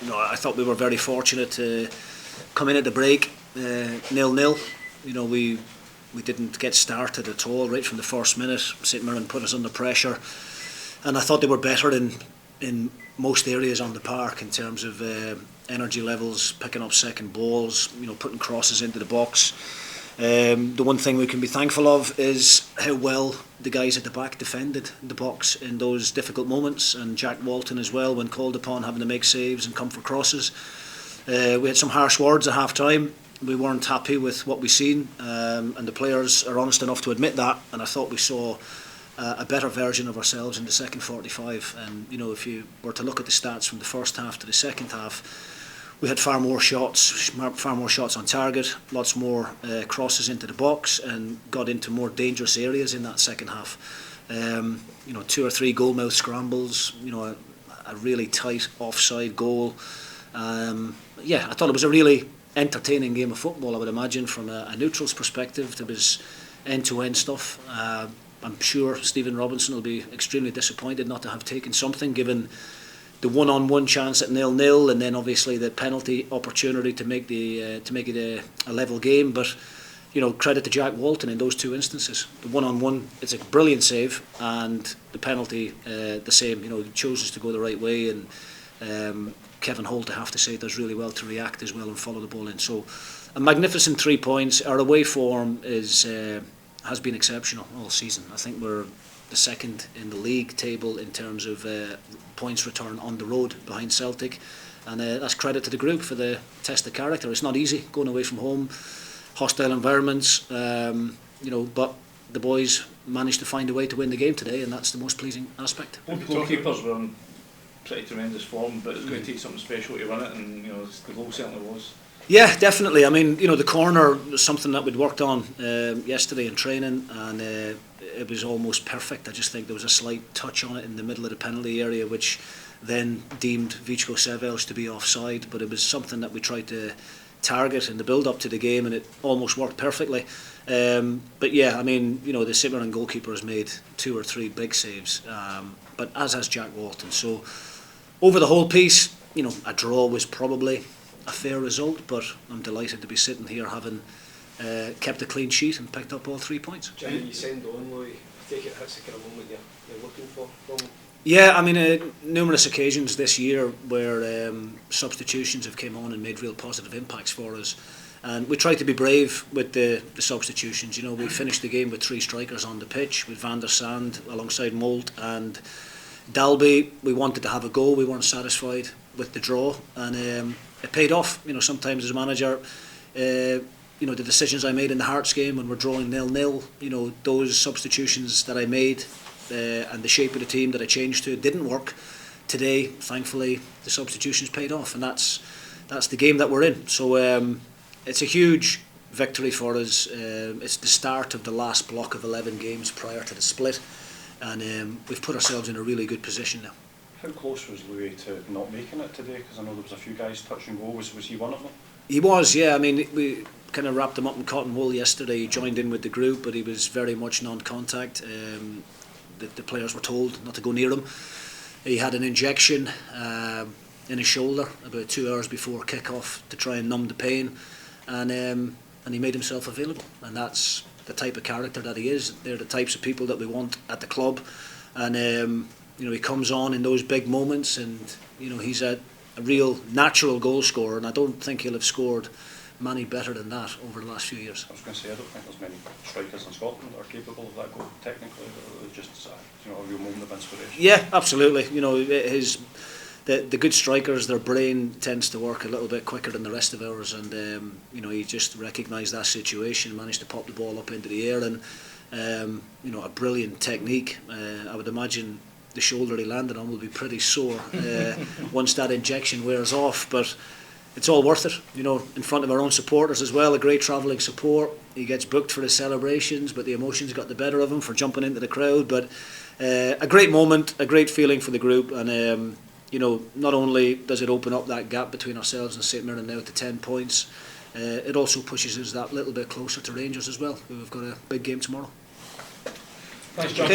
I thought we were very fortunate to come in at the break 0-0. We didn't get started at all right from the first minute. St Mirren put us under pressure, and I thought they were better in most areas on the park in terms of energy levels, picking up second balls, putting crosses into the box. The one thing we can be thankful of is how well the guys at the back defended the box in those difficult moments, and Jack Walton as well, when called upon, having to make saves and come for crosses. We had some harsh words at half time. We weren't happy with what we seen, and the players are honest enough to admit that, and I thought we saw a better version of ourselves in the second 45. And if you were to look at the stats from the first half to the second half, we had far more shots on target, lots more crosses into the box, and got into more dangerous areas in that second half. 2 or 3 goalmouth scrambles, a really tight offside goal. I thought it was a really entertaining game of football. I would imagine from a neutral's perspective, there was end-to-end stuff. I'm sure Stephen Robinson will be extremely disappointed not to have taken something, given the one-on-one chance at 0-0, and then obviously the penalty opportunity to make it a level game. But credit to Jack Walton in those 2 instances. The one-on-one, it's a brilliant save, and the penalty the same. He chooses to go the right way, and Kevin Holt, I have to say, does really well to react as well and follow the ball in. So a magnificent 3 points. Our away form has been exceptional all season. I think we're the second in the league table in terms of points return on the road behind Celtic, and that's credit to the group for the test of character. It's not easy going away from home, hostile environments, but the boys managed to find a way to win the game today, and that's the most pleasing aspect. Both goalkeepers were in pretty tremendous form, but it's going to take something special to win it, and the goal certainly was. Yeah, definitely. I mean, the corner was something that we'd worked on yesterday in training, and it was almost perfect. I just think there was a slight touch on it in the middle of the penalty area, which then deemed Vichko Sevelj to be offside, but it was something that we tried to target in the build-up to the game, and it almost worked perfectly. But yeah, I mean, the St Mirren goalkeeper has made 2 or 3 big saves, but as has Jack Walton. So over the whole piece, a draw was probably a fair result, but I'm delighted to be sitting here having kept a clean sheet and picked up all 3 points. Jim, you send on, Louis. I take it that's the kind of moment you're looking for from. Yeah, I mean, numerous occasions this year where substitutions have came on and made real positive impacts for us, and we tried to be brave with the substitutions. We finished the game with 3 strikers on the pitch, with Van der Sand alongside Molt and Dalby. We wanted to have a goal. We weren't satisfied with the draw, and it paid off. Sometimes as a manager, the decisions I made in the Hearts game when we're drawing 0-0, those substitutions that I made and the shape of the team that I changed to didn't work. Today, thankfully, the substitutions paid off, and that's the game that we're in. So it's a huge victory for us. It's the start of the last block of 11 games prior to the split, and we've put ourselves in a really good position now. How close was Louis to not making it today? Because I know there was a few guys touch and go. Was he one of them? He was, yeah. I mean, we kind of wrapped him up in cotton wool yesterday. He joined in with the group, but he was very much non-contact. The players were told not to go near him. He had an injection in his shoulder about 2 hours before kick-off to try and numb the pain, and he made himself available. And that's the type of character that he is. They're the types of people that we want at the club, and he comes on in those big moments, and he's a real natural goal scorer, and I don't think he'll have scored many better than that over the last few years. I was going to say, I don't think there's many strikers in Scotland that are capable of that goal technically, but just a real moment of inspiration. Yeah, absolutely. The good strikers, their brain tends to work a little bit quicker than the rest of ours, and he just recognised that situation, managed to pop the ball up into the air, and a brilliant technique. I would imagine the shoulder he landed on will be pretty sore once that injection wears off, but it's all worth it, in front of our own supporters as well. A great travelling support. He gets booked for his celebrations, but the emotions got the better of him for jumping into the crowd. But a great moment, a great feeling for the group, and not only does it open up that gap between ourselves and St Mirren now to 10 points, it also pushes us that little bit closer to Rangers as well, who have got a big game tomorrow. Thanks, John.